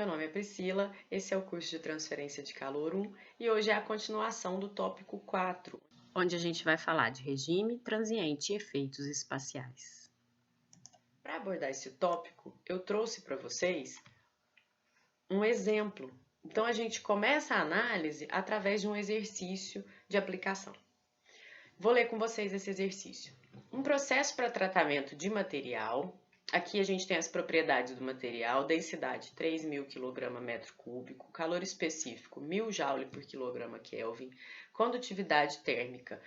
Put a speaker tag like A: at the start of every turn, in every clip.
A: meu nome é Priscila, esse é o curso de Transferência de Calor 1 e hoje é a continuação do tópico 4, onde a gente vai falar de regime, transiente e efeitos espaciais. Para abordar esse tópico, eu trouxe para vocês um exemplo. Então, a gente começa a análise através de um exercício de aplicação. Vou ler com vocês esse exercício. Um processo para tratamento de material. Aqui a gente tem as propriedades do material, densidade 3.000 kg/m3, calor específico 1.000 Joule por kg/Kelvin, condutividade térmica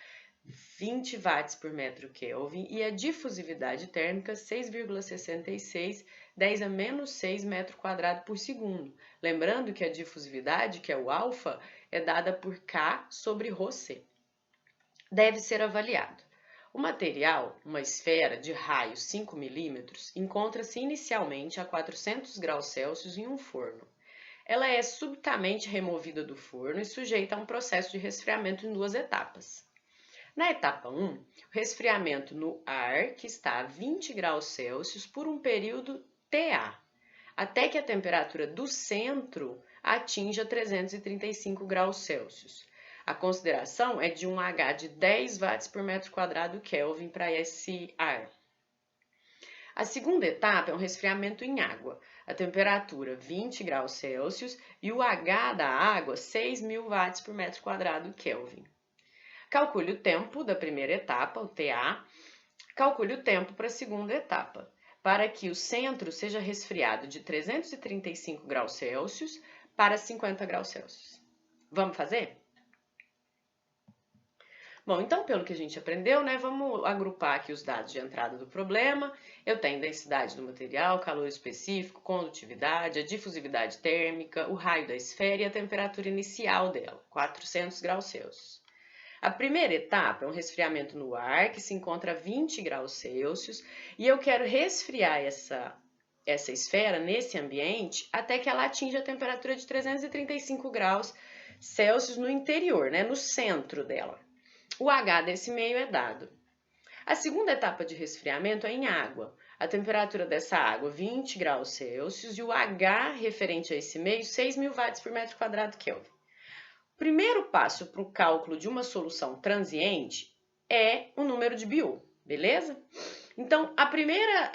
A: 20 watts por metro Kelvin e a difusividade térmica 6,66, 10 a menos 6 metro quadrado por segundo. Lembrando que a difusividade, que é o alfa, é dada por K sobre ρc. Deve ser avaliado. O material, uma esfera de raio 5 mm, encontra-se inicialmente a 400 graus Celsius em um forno. Ela é subitamente removida do forno e sujeita a um processo de resfriamento em duas etapas. Na etapa 1, o resfriamento no ar, que está a 20 graus Celsius por um período TA, até que a temperatura do centro atinja 335 graus Celsius. A consideração é de um H de 10 watts por metro quadrado Kelvin para esse ar. A segunda etapa é um resfriamento em água. A temperatura 20 graus Celsius e o H da água 6.000 watts por metro quadrado Kelvin. Calcule o tempo da primeira etapa, o TA. Calcule o tempo para a segunda etapa, para que o centro seja resfriado de 335 graus Celsius para 50 graus Celsius. Vamos fazer? Bom, então, pelo que a gente aprendeu, né, vamos agrupar aqui os dados de entrada do problema. Eu tenho densidade do material, calor específico, condutividade, a difusividade térmica, o raio da esfera e a temperatura inicial dela, 400 graus Celsius. A primeira etapa é um resfriamento no ar, que se encontra a 20 graus Celsius, e eu quero resfriar essa esfera nesse ambiente até que ela atinja a temperatura de 335 graus Celsius no interior, né, no centro dela. O H desse meio é dado. A segunda etapa de resfriamento é em água. A temperatura dessa água, 20 graus Celsius, e o H referente a esse meio, 6.000 watts por metro quadrado Kelvin. O primeiro passo para o cálculo de uma solução transiente é o número de Biot, beleza? Então, a primeira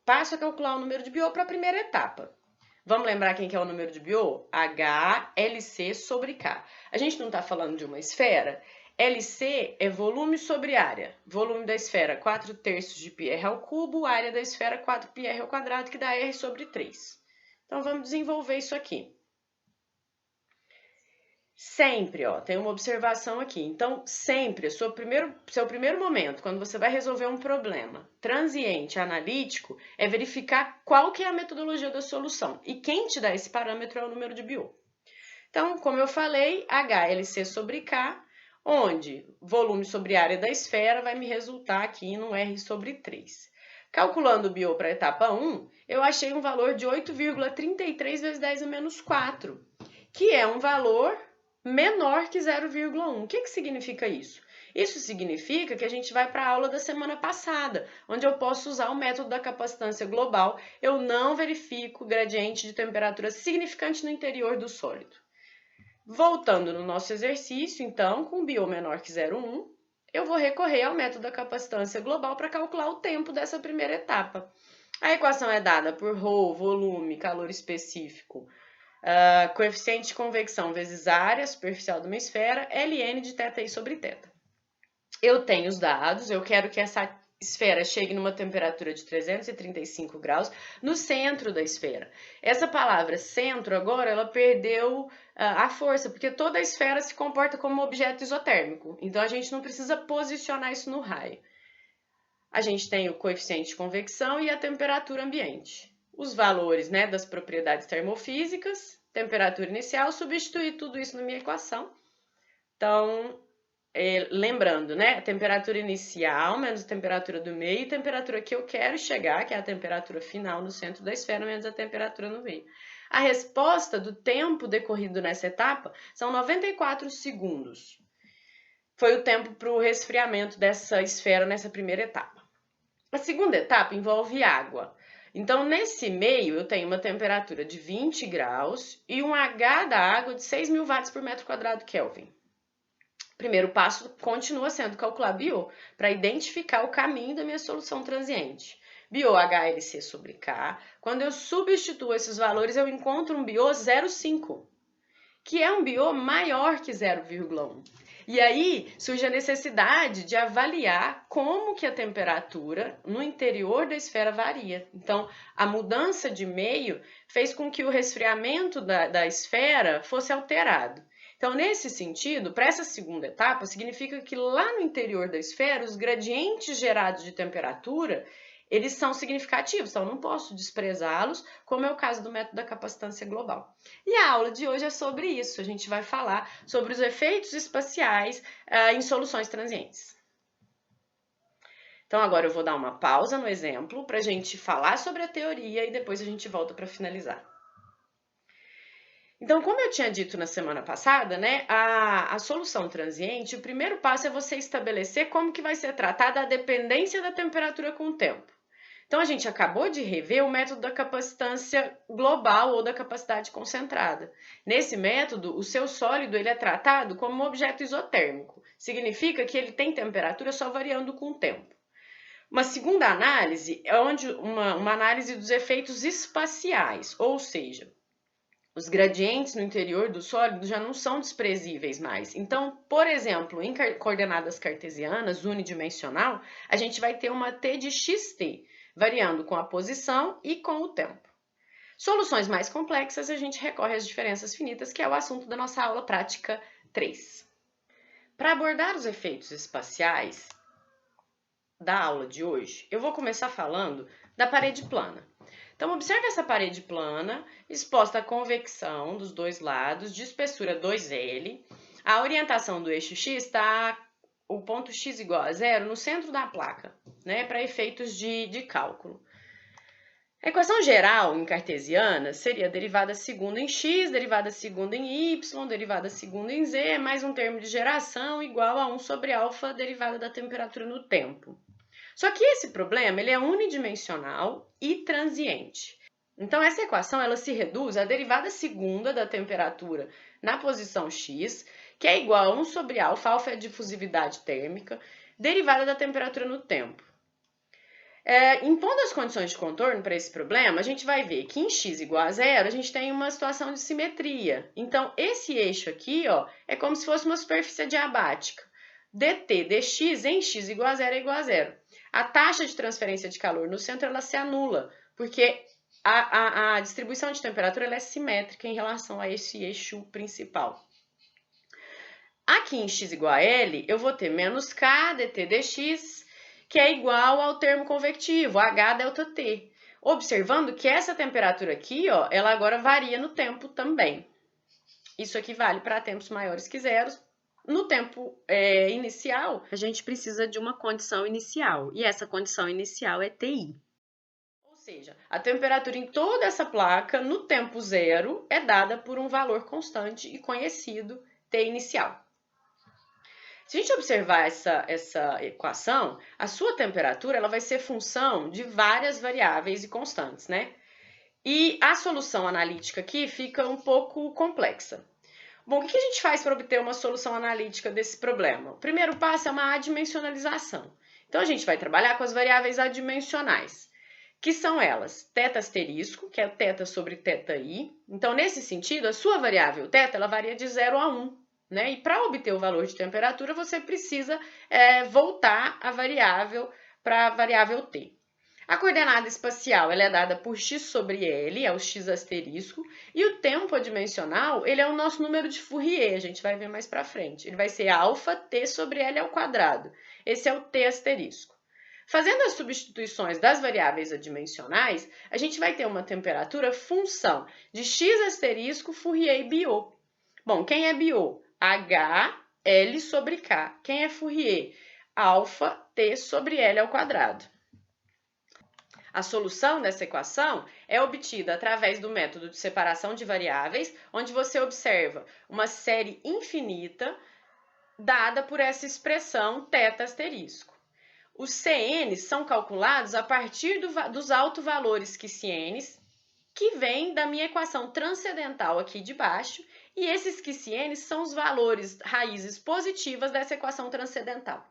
A: passo é calcular o número de Biot para a primeira etapa. Vamos lembrar quem que é o número de Biot? HLC sobre K. A gente não está falando de uma esfera? LC é volume sobre área. Volume da esfera, 4/3 de πr ao cubo, área da esfera, 4πr ao quadrado, que dá R sobre 3. Então, vamos desenvolver isso aqui. Sempre, ó, tem uma observação aqui. Então, sempre, seu primeiro momento, quando você vai resolver um problema transiente analítico, é verificar qual que é a metodologia da solução. E quem te dá esse parâmetro é o número de Biot. Então, como eu falei, HLC sobre K, onde volume sobre área da esfera vai me resultar aqui no R sobre 3. Calculando o Biot para a etapa 1, eu achei um valor de 8,33 vezes 10 a menos 4, que é um valor menor que 0,1. O que significa isso? Isso significa que a gente vai para a aula da semana passada, onde eu posso usar o método da capacitância global. Eu não verifico gradiente de temperatura significante no interior do sólido. Voltando no nosso exercício, então, com Biot menor que 0,1, eu vou recorrer ao método da capacitância global para calcular o tempo dessa primeira etapa. A equação é dada por ρ, volume, calor específico, coeficiente de convecção vezes área superficial de uma esfera, ln de θi sobre θ. Eu tenho os dados, eu quero que essa esfera chegue numa temperatura de 335 graus no centro da esfera. Essa palavra centro agora, ela perdeu a força, porque toda a esfera se comporta como objeto isotérmico. Então, a gente não precisa posicionar isso no raio. A gente tem o coeficiente de convecção e a temperatura ambiente. Os valores, né, das propriedades termofísicas, temperatura inicial, substituir tudo isso na minha equação. Então, lembrando, né, a temperatura inicial menos a temperatura do meio e a temperatura que eu quero chegar, que é a temperatura final no centro da esfera, menos a temperatura no meio. A resposta do tempo decorrido nessa etapa são 94 segundos. Foi o tempo para o resfriamento dessa esfera nessa primeira etapa. A segunda etapa envolve água. Então, nesse meio, eu tenho uma temperatura de 20 graus e um H da água de 6.000 watts por metro quadrado Kelvin. Primeiro passo continua sendo calcular BO, para identificar o caminho da minha solução transiente. BO HLC sobre K. Quando eu substituo esses valores, eu encontro um BO 0,5, que é um BO maior que 0,1. E aí surge a necessidade de avaliar como que a temperatura no interior da esfera varia. Então, a mudança de meio fez com que o resfriamento da esfera fosse alterado. Então, nesse sentido, para essa segunda etapa, significa que lá no interior da esfera, os gradientes gerados de temperatura, eles são significativos, então eu não posso desprezá-los, como é o caso do método da capacitância global. E a aula de hoje é sobre isso, a gente vai falar sobre os efeitos espaciais em soluções transientes. Então agora eu vou dar uma pausa no exemplo para a gente falar sobre a teoria e depois a gente volta para finalizar. Então, como eu tinha dito na semana passada, né, a solução transiente, o primeiro passo é você estabelecer como que vai ser tratada a dependência da temperatura com o tempo. Então, a gente acabou de rever o método da capacitância global ou da capacidade concentrada. Nesse método, o seu sólido ele é tratado como um objeto isotérmico. Significa que ele tem temperatura só variando com o tempo. Uma segunda análise é uma análise dos efeitos espaciais, ou seja, os gradientes no interior do sólido já não são desprezíveis mais. Então, por exemplo, em coordenadas cartesianas unidimensional, a gente vai ter uma T de xt, variando com a posição e com o tempo. Soluções mais complexas, a gente recorre às diferenças finitas, que é o assunto da nossa aula prática 3. Para abordar os efeitos espaciais da aula de hoje, eu vou começar falando da parede plana. Então, observe essa parede plana, exposta à convecção dos dois lados, de espessura 2L. A orientação do eixo X está o ponto X igual a zero no centro da placa, né, para efeitos de cálculo. A equação geral em cartesiana seria a derivada segunda em x, derivada segunda em y, derivada segunda em z, mais um termo de geração igual a 1 sobre alfa, derivada da temperatura no tempo. Só que esse problema ele é unidimensional e transiente. Então, essa equação ela se reduz à derivada segunda da temperatura na posição x, que é igual a 1 sobre alfa, alfa é a difusividade térmica, derivada da temperatura no tempo. Impondo as condições de contorno para esse problema, a gente vai ver que em x igual a zero, a gente tem uma situação de simetria. Então, esse eixo aqui ó, é como se fosse uma superfície adiabática. dt dx em x igual a zero é igual a zero. A taxa de transferência de calor no centro ela se anula, porque a distribuição de temperatura ela é simétrica em relação a esse eixo principal. Aqui em x igual a L, eu vou ter menos K dt dx, que é igual ao termo convectivo, H delta T. Observando que essa temperatura aqui, ó, ela agora varia no tempo também. Isso aqui vale para tempos maiores que zeros. No tempo inicial, a gente precisa de uma condição inicial, e essa condição inicial é TI. Ou seja, a temperatura em toda essa placa, no tempo zero, é dada por um valor constante e conhecido, T inicial. Se a gente observar essa equação, a sua temperatura ela vai ser função de várias variáveis e constantes, né? E a solução analítica aqui fica um pouco complexa. Bom, o que a gente faz para obter uma solução analítica desse problema? O primeiro passo é uma adimensionalização. Então, a gente vai trabalhar com as variáveis adimensionais, que são elas, θ asterisco, que é θ sobre θi. Então, nesse sentido, a sua variável θ, ela varia de 0 a 1. Né? E para obter o valor de temperatura, você precisa voltar a variável para a variável t. A coordenada espacial ela é dada por x sobre L, é o x asterisco, e o tempo adimensional ele é o nosso número de Fourier, a gente vai ver mais para frente. Ele vai ser alfa t sobre L ao quadrado. Esse é o t asterisco. Fazendo as substituições das variáveis adimensionais, a gente vai ter uma temperatura função de x asterisco Fourier e Biot. Bom, quem é Biot? H, L sobre K. Quem é Fourier? Alfa t sobre L ao quadrado. A solução dessa equação é obtida através do método de separação de variáveis, onde você observa uma série infinita dada por essa expressão θ asterisco. Os CNs são calculados a partir dos autovalores QCNs, que vem da minha equação transcendental aqui de baixo, e esses QCNs são os valores raízes positivas dessa equação transcendental.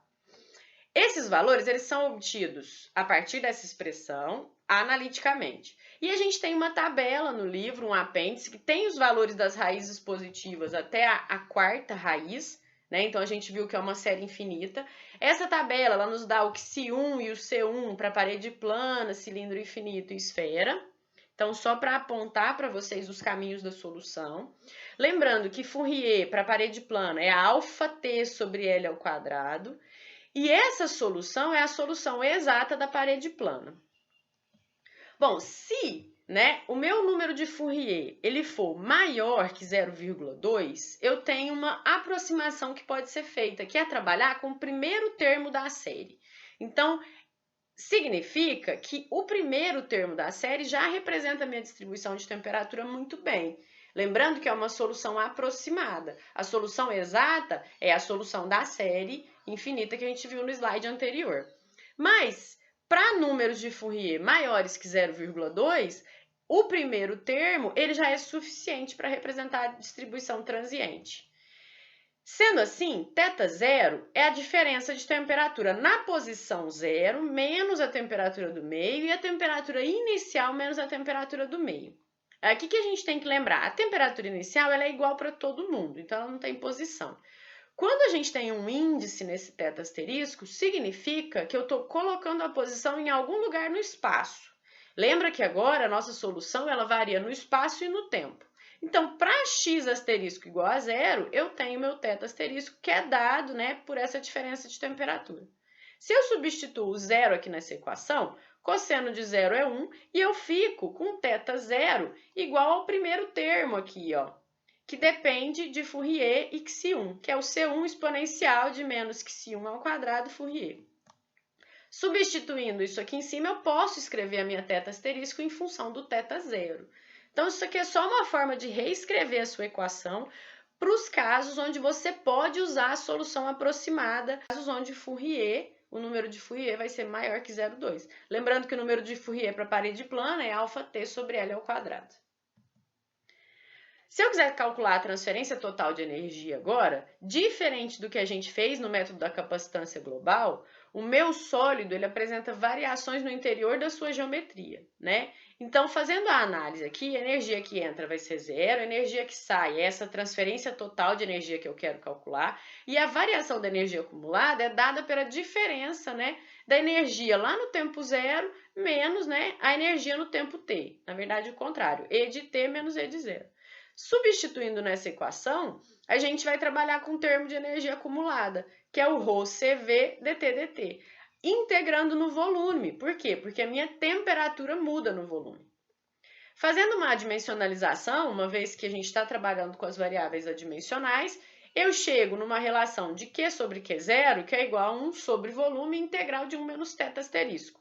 A: Esses valores eles são obtidos a partir dessa expressão analiticamente. E a gente tem uma tabela no livro, um apêndice, que tem os valores das raízes positivas até a quarta raiz, né? Então a gente viu que é uma série infinita. Essa tabela ela nos dá o QC1 e o C1 para parede plana, cilindro infinito e esfera. Então, só para apontar para vocês os caminhos da solução. Lembrando que Fourier para parede plana é alfa t sobre L ao quadrado. E essa solução é a solução exata da parede plana. Bom, se o meu número de Fourier ele for maior que 0,2, eu tenho uma aproximação que pode ser feita, que é trabalhar com o primeiro termo da série. Então, significa que o primeiro termo da série já representa a minha distribuição de temperatura muito bem. Lembrando que é uma solução aproximada. A solução exata é a solução da série infinita que a gente viu no slide anterior. Mas, para números de Fourier maiores que 0,2, o primeiro termo ele já é suficiente para representar a distribuição transiente. Sendo assim, θ0 é a diferença de temperatura na posição 0 menos a temperatura do meio e a temperatura inicial menos a temperatura do meio. Aqui que a gente tem que lembrar, a temperatura inicial ela é igual para todo mundo, então ela não tem posição. Quando a gente tem um índice nesse θ asterisco, significa que eu estou colocando a posição em algum lugar no espaço. Lembra que agora a nossa solução ela varia no espaço e no tempo. Então, para x asterisco igual a 0, eu tenho meu θ asterisco, que é dado por essa diferença de temperatura. Se eu substituo o zero aqui nessa equação, cosseno de 0 é 1, e eu fico com θ0 igual ao primeiro termo aqui, ó, que depende de Fourier e QC1, que é o C1 exponencial de menos QC1 ao quadrado Fourier. Substituindo isso aqui em cima, eu posso escrever a minha θ asterisco em função do θ0. Então, isso aqui é só uma forma de reescrever a sua equação para os casos onde você pode usar a solução aproximada, casos onde Fourier, o número de Fourier vai ser maior que 0,2. Lembrando que o número de Fourier para parede plana é alfa t sobre L ao quadrado. Se eu quiser calcular a transferência total de energia agora, diferente do que a gente fez no método da capacitância global, o meu sólido ele apresenta variações no interior da sua geometria, né? Então, fazendo a análise aqui, a energia que entra vai ser zero, a energia que sai é essa transferência total de energia que eu quero calcular, e a variação da energia acumulada é dada pela diferença, da energia lá no tempo zero menos, a energia no tempo t. Na verdade, o contrário, E de t menos E de zero. Substituindo nessa equação, a gente vai trabalhar com o termo de energia acumulada, que é o ρCv dt dt, integrando no volume. Por quê? Porque a minha temperatura muda no volume. Fazendo uma adimensionalização, uma vez que a gente está trabalhando com as variáveis adimensionais, eu chego numa relação de Q sobre Q0, que é igual a 1 sobre volume integral de 1 menos θ asterisco.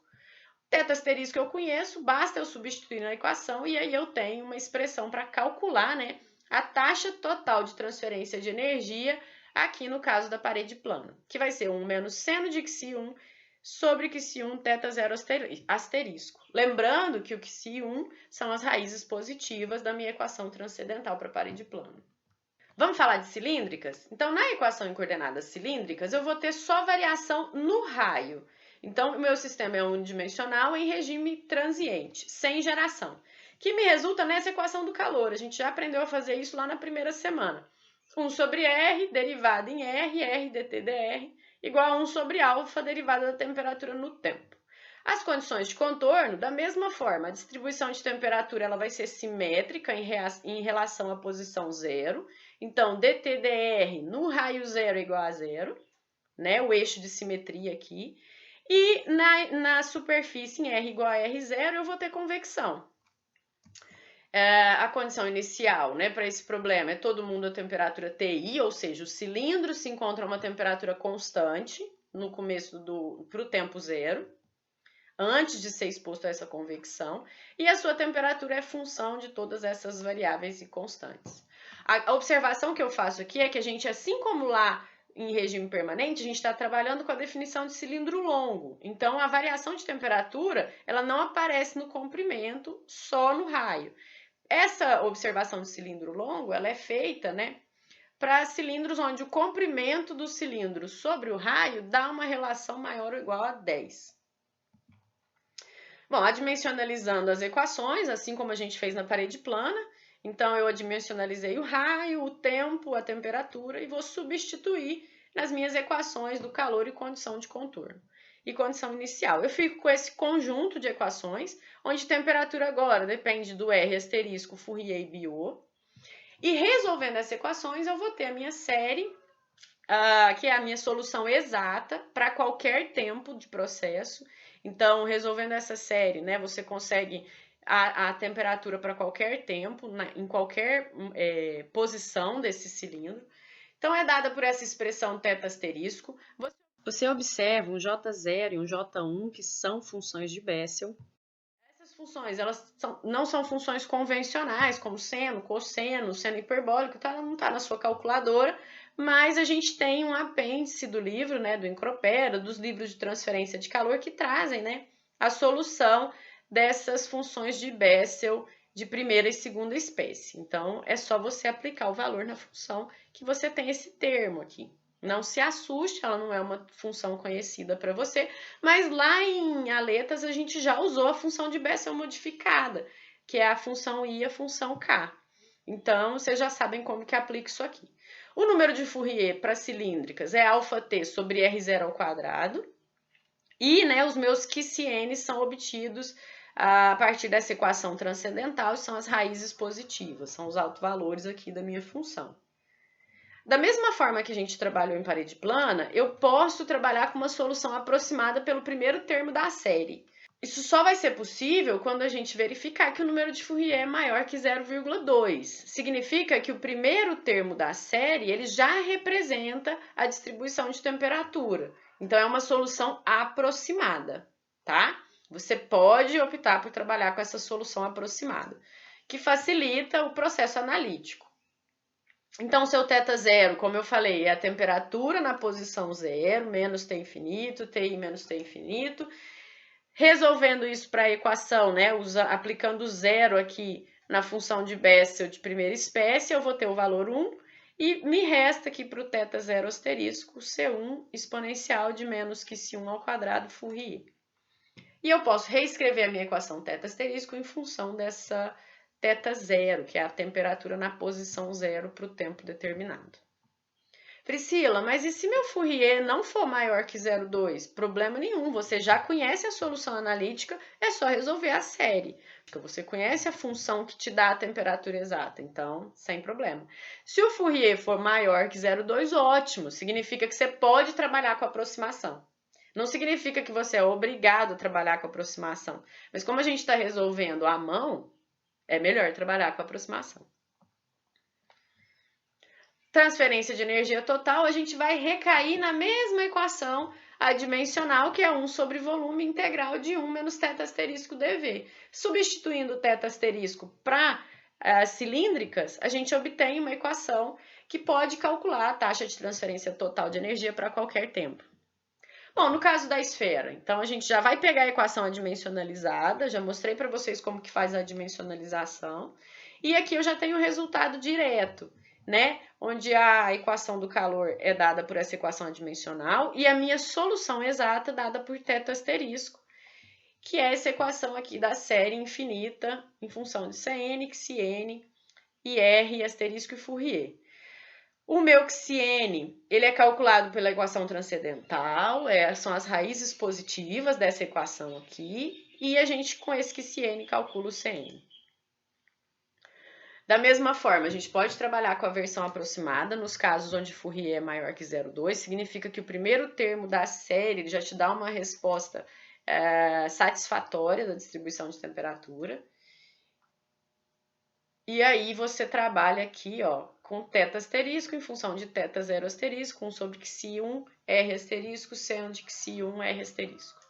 A: Θ asterisco eu conheço, basta eu substituir na equação e aí eu tenho uma expressão para calcular a taxa total de transferência de energia aqui no caso da parede plana, que vai ser 1 menos seno de QC1 sobre QC1 θ0 asterisco. Lembrando que o QC1 são as raízes positivas da minha equação transcendental para a parede plana. Vamos falar de cilíndricas? Então, na equação em coordenadas cilíndricas, eu vou ter só variação no raio. Então, o meu sistema é unidimensional em regime transiente, sem geração, que me resulta nessa equação do calor. A gente já aprendeu a fazer isso lá na primeira semana. 1 sobre R, derivada em R dt dr, igual a 1 sobre alfa, derivada da temperatura no tempo. As condições de contorno, da mesma forma, a distribuição de temperatura ela vai ser simétrica em relação à posição zero. Então, dt dr no raio zero é igual a zero, o eixo de simetria aqui. E na superfície em R igual a R0, eu vou ter convecção. A condição inicial para esse problema é todo mundo a temperatura TI, ou seja, o cilindro se encontra a uma temperatura constante no começo para o tempo zero, antes de ser exposto a essa convecção, e a sua temperatura é função de todas essas variáveis e constantes. A observação que eu faço aqui é que a gente, assim como lá em regime permanente, a gente está trabalhando com a definição de cilindro longo. Então, a variação de temperatura, ela não aparece no comprimento, só no raio. Essa observação de cilindro longo, ela é feita, né, para cilindros onde o comprimento do cilindro sobre o raio dá uma relação maior ou igual a 10. Bom, adimensionalizando as equações, assim como a gente fez na parede plana, então eu adimensionalizei o raio, o tempo, a temperatura e vou substituir nas minhas equações do calor e condição de contorno. E condição inicial. Eu fico com esse conjunto de equações, onde temperatura agora depende do R asterisco, Fourier e Biot. E resolvendo essas equações, eu vou ter a minha série, que é a minha solução exata para qualquer tempo de processo. Então, resolvendo essa série, né, você consegue a temperatura para qualquer tempo, em qualquer posição desse cilindro. Então, é dada por essa expressão θ asterisco. Você observa um J0 e um J1, que são funções de Bessel. Essas funções, elas não são funções convencionais, como seno, cosseno, seno hiperbólico, não está na sua calculadora, mas a gente tem um apêndice do livro, né, do Encropera, dos livros de transferência de calor, que trazem, né, a solução dessas funções de Bessel de primeira e segunda espécie. Então, é só você aplicar o valor na função que você tem esse termo aqui. Não se assuste, ela não é uma função conhecida para você, mas lá em aletas a gente já usou a função de Bessel modificada, que é a função I e a função K. Então, vocês já sabem como que aplica isso aqui. O número de Fourier para cilíndricas é αt sobre R0 ao quadrado. E, né, os meus QCN são obtidos a partir dessa equação transcendental, são as raízes positivas, são os autovalores aqui da minha função. Da mesma forma que a gente trabalhou em parede plana, eu posso trabalhar com uma solução aproximada pelo primeiro termo da série. Isso só vai ser possível quando a gente verificar que o número de Fourier é maior que 0,2. Significa que o primeiro termo da série ele já representa a distribuição de temperatura. Então, é uma solução aproximada, tá? Você pode optar por trabalhar com essa solução aproximada, que facilita o processo analítico. Então, seu θ0, como eu falei, é a temperatura na posição 0, menos T infinito, Ti menos T infinito. Resolvendo isso para a equação, né, aplicando zero aqui na função de Bessel de primeira espécie, eu vou ter o valor 1, e me resta aqui para o θ0 asterisco, C1 exponencial de menos que C1 ao quadrado Fourier. E eu posso reescrever a minha equação θ asterisco em função dessa θ0, que é a temperatura na posição 0 para o tempo determinado. Priscila, mas e se meu Fourier não for maior que 0,2? Problema nenhum, você já conhece a solução analítica, é só resolver a série. Você conhece a função que te dá a temperatura exata, então, sem problema. Se o Fourier for maior que 0,2, ótimo, significa que você pode trabalhar com aproximação. Não significa que você é obrigado a trabalhar com aproximação, mas como a gente está resolvendo à mão, é melhor trabalhar com aproximação. Transferência de energia total, a gente vai recair na mesma equação adimensional, que é 1 sobre volume integral de 1 menos θ asterisco dV. Substituindo o θ asterisco para cilíndricas, a gente obtém uma equação que pode calcular a taxa de transferência total de energia para qualquer tempo. Bom, no caso da esfera, então a gente já vai pegar a equação adimensionalizada, já mostrei para vocês como que faz a adimensionalização, e aqui eu já tenho o resultado direto, né? Onde a equação do calor é dada por essa equação adimensional e a minha solução exata dada por θ asterisco, que é essa equação aqui da série infinita em função de Cn, Xn, IR, asterisco e Fourier. O meu Xn, ele é calculado pela equação transcendental, são as raízes positivas dessa equação aqui, e a gente, com esse Xn, calcula o Cn. Da mesma forma, a gente pode trabalhar com a versão aproximada, nos casos onde Fourier é maior que 0,2, significa que o primeiro termo da série já te dá uma resposta satisfatória da distribuição de temperatura. E aí você trabalha aqui, ó, com θ asterisco em função de θ0 asterisco, 1 sobre Xi1, R asterisco, seno de Xi1, R asterisco.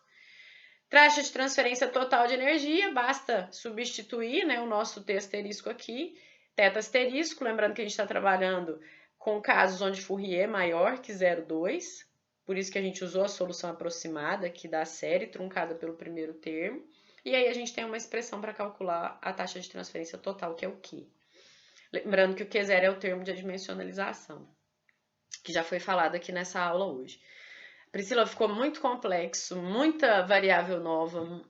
A: Taxa de transferência total de energia, basta substituir, né, o nosso T asterisco aqui, θ asterisco, lembrando que a gente está trabalhando com casos onde Fourier é maior que 0,2, por isso que a gente usou a solução aproximada aqui da série, truncada pelo primeiro termo, e aí a gente tem uma expressão para calcular a taxa de transferência total, que é o Q. Lembrando que o Q0 é o termo de adimensionalização, que já foi falado aqui nessa aula hoje. Priscila, ficou muito complexo, muita variável nova.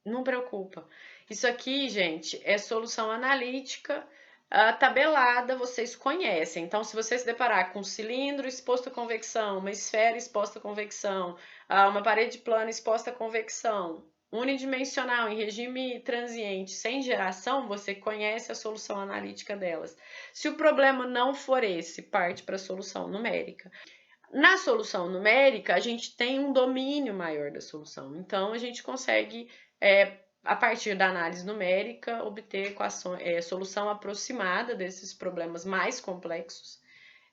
A: Não preocupa. Isso aqui, gente, é solução analítica tabelada, vocês conhecem. Então, se você se deparar com um cilindro exposto à convecção, uma esfera exposta à convecção, uma parede plana exposta à convecção, unidimensional, em regime transiente, sem geração, você conhece a solução analítica delas. Se o problema não for esse, parte para a solução numérica. Na solução numérica, a gente tem um domínio maior da solução. Então, a gente consegue, a partir da análise numérica, obter solução aproximada desses problemas mais complexos,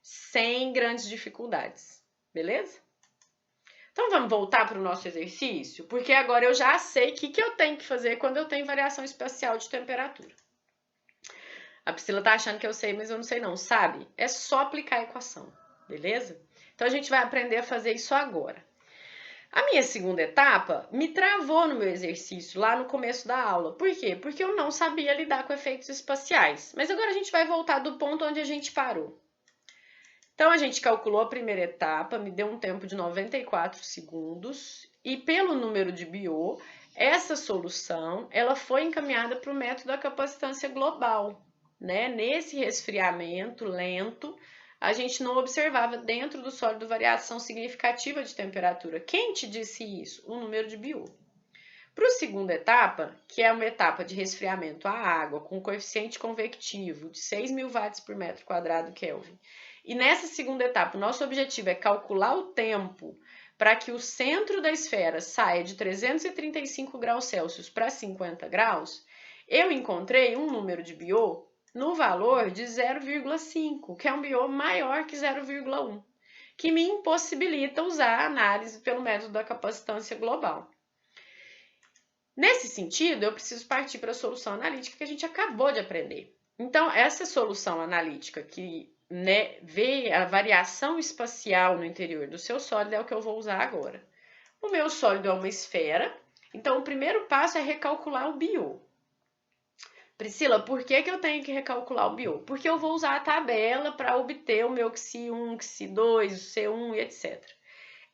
A: sem grandes dificuldades. Beleza? Então, vamos voltar para o nosso exercício, porque agora eu já sei o que eu tenho que fazer quando eu tenho variação espacial de temperatura. A Priscila tá achando que eu sei, mas eu não sei não, sabe? É só aplicar a equação, beleza? Então, a gente vai aprender a fazer isso agora. A minha segunda etapa me travou no meu exercício lá no começo da aula. Por quê? Porque eu não sabia lidar com efeitos espaciais. Mas agora a gente vai voltar do ponto onde a gente parou. Então, a gente calculou a primeira etapa, me deu um tempo de 94 segundos. E pelo número de Biot, essa solução ela foi encaminhada para o método da capacitância global. Né? Nesse resfriamento lento, a gente não observava dentro do sólido variação significativa de temperatura. Quem te disse isso? O número de Biot. Para a segunda etapa, que é uma etapa de resfriamento à água com coeficiente convectivo de 6.000 watts por metro quadrado Kelvin, e nessa segunda etapa, o nosso objetivo é calcular o tempo para que o centro da esfera saia de 335 graus Celsius para 50 graus, eu encontrei um número de Biot no valor de 0,5, que é um Biot maior que 0,1, que me impossibilita usar a análise pelo método da capacitância global. Nesse sentido, eu preciso partir para a solução analítica que a gente acabou de aprender. Então, essa solução analítica que vê a variação espacial no interior do seu sólido é o que eu vou usar agora. O meu sólido é uma esfera, então o primeiro passo é recalcular o Biot. Priscila, por que eu tenho que recalcular o Biot? Porque eu vou usar a tabela para obter o meu Xi1, Xi2, o C1 e etc.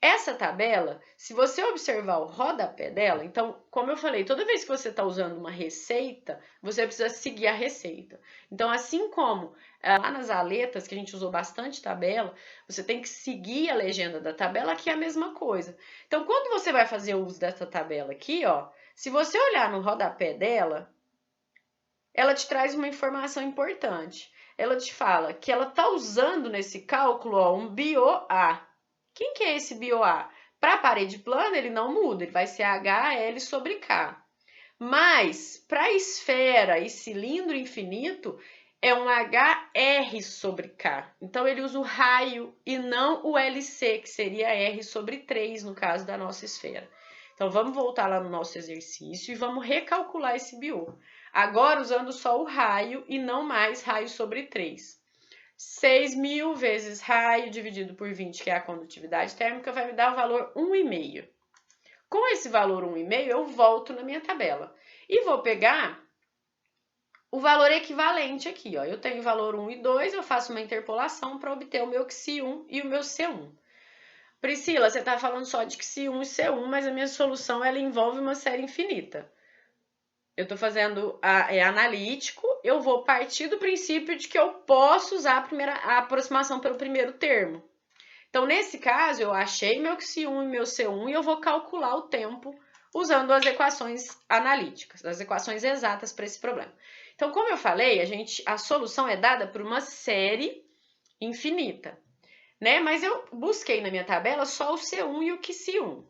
A: Essa tabela, se você observar o rodapé dela, então, como eu falei, toda vez que você está usando uma receita, você precisa seguir a receita. Então, assim como lá nas aletas, que a gente usou bastante tabela, você tem que seguir a legenda da tabela, que é a mesma coisa. Então, quando você vai fazer o uso dessa tabela aqui, ó, se você olhar no rodapé dela, ela te traz uma informação importante. Ela te fala que ela está usando nesse cálculo ó, um BOA. Quem que é esse BOA? Para a parede plana, ele não muda, ele vai ser HL sobre K. Mas, para a esfera e cilindro infinito, é um HR sobre K. Então, ele usa o raio e não o LC, que seria R sobre 3, no caso da nossa esfera. Então, vamos voltar lá no nosso exercício e vamos recalcular esse BO. Agora, usando só o raio e não mais raio sobre 3. 6.000 vezes raio dividido por 20, que é a condutividade térmica, vai me dar o valor 1,5. Com esse valor 1,5, eu volto na minha tabela. E vou pegar o valor equivalente aqui. Ó. Eu tenho o valor 1 e 2, eu faço uma interpolação para obter o meu Xi1 e o meu C1. Priscila, você está falando só de Xi1 e C1, mas a minha solução ela envolve uma série infinita. Eu estou fazendo analítico, eu vou partir do princípio de que eu posso usar a aproximação pelo primeiro termo. Então, nesse caso, eu achei meu Xi1 e meu C1 e eu vou calcular o tempo usando as equações analíticas, as equações exatas para esse problema. Então, como eu falei, a solução é dada por uma série infinita, né? Mas eu busquei na minha tabela só o C1 e o Xi1.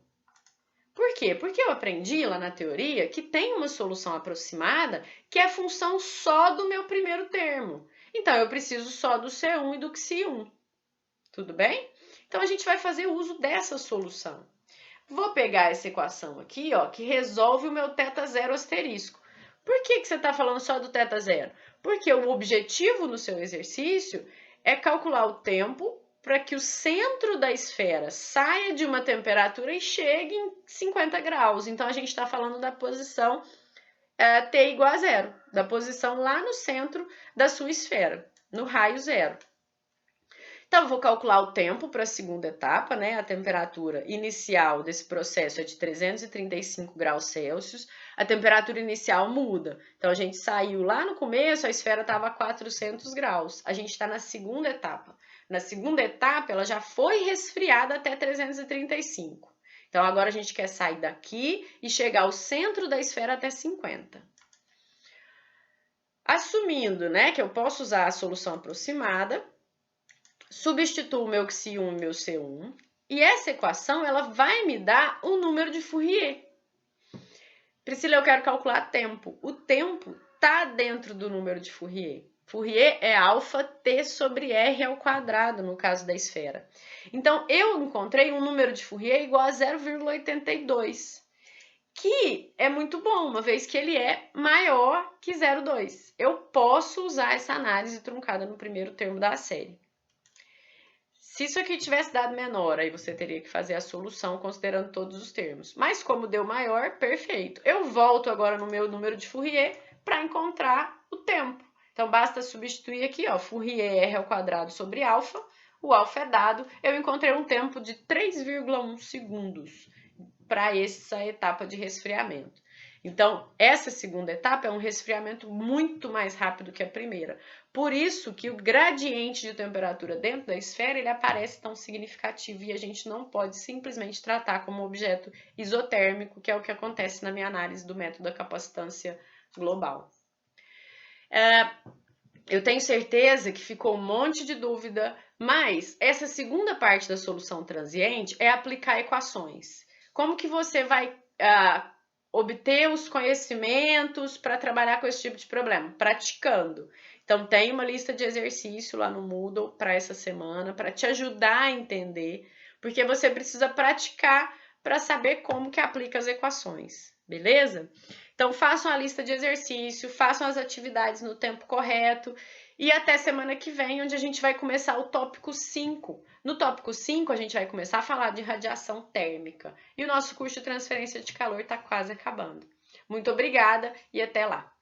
A: Por quê? Porque eu aprendi lá na teoria que tem uma solução aproximada que é função só do meu primeiro termo. Então, eu preciso só do C1 e do Xi1. Tudo bem? Então, a gente vai fazer uso dessa solução. Vou pegar essa equação aqui, ó, que resolve o meu θ0 asterisco. Por que você está falando só do θ0? Porque o objetivo no seu exercício é calcular o tempo para que o centro da esfera saia de uma temperatura e chegue em 50 graus. Então, a gente está falando da posição T igual a zero, da posição lá no centro da sua esfera, no raio zero. Então, eu vou calcular o tempo para a segunda etapa, né? A temperatura inicial desse processo é de 335 graus Celsius. A temperatura inicial muda. Então, a gente saiu lá no começo, a esfera estava a 400 graus. A gente está na segunda etapa. Na segunda etapa, ela já foi resfriada até 335. Então, agora a gente quer sair daqui e chegar ao centro da esfera até 50. Assumindo, né, que eu posso usar a solução aproximada, substituo o meu Xi1 e meu C1, e essa equação ela vai me dar o número de Fourier. Priscila, eu quero calcular tempo. O tempo está dentro do número de Fourier. Fourier é alfa t sobre r ao quadrado, no caso da esfera. Então, eu encontrei um número de Fourier igual a 0,82, que é muito bom, uma vez que ele é maior que 0,2. Eu posso usar essa análise truncada no primeiro termo da série. Se isso aqui tivesse dado menor, aí você teria que fazer a solução considerando todos os termos. Mas como deu maior, perfeito. Eu volto agora no meu número de Fourier para encontrar o tempo. Então, basta substituir aqui, ó, Fourier r ao quadrado sobre alfa. O alfa é dado. Eu encontrei um tempo de 3,1 segundos para essa etapa de resfriamento. Então, essa segunda etapa é um resfriamento muito mais rápido que a primeira. Por isso que o gradiente de temperatura dentro da esfera ele aparece tão significativo e a gente não pode simplesmente tratar como objeto isotérmico, que é o que acontece na minha análise do método da capacitância global. Eu tenho certeza que ficou um monte de dúvida, mas essa segunda parte da solução transiente é aplicar equações. Como que você vai obter os conhecimentos para trabalhar com esse tipo de problema? Praticando. Então, tem uma lista de exercício lá no Moodle para essa semana, para te ajudar a entender, porque você precisa praticar para saber como que aplica as equações, beleza? Então, façam a lista de exercício, façam as atividades no tempo correto e até semana que vem, onde a gente vai começar o tópico 5. No tópico 5, a gente vai começar a falar de radiação térmica. E o nosso curso de transferência de calor está quase acabando. Muito obrigada e até lá!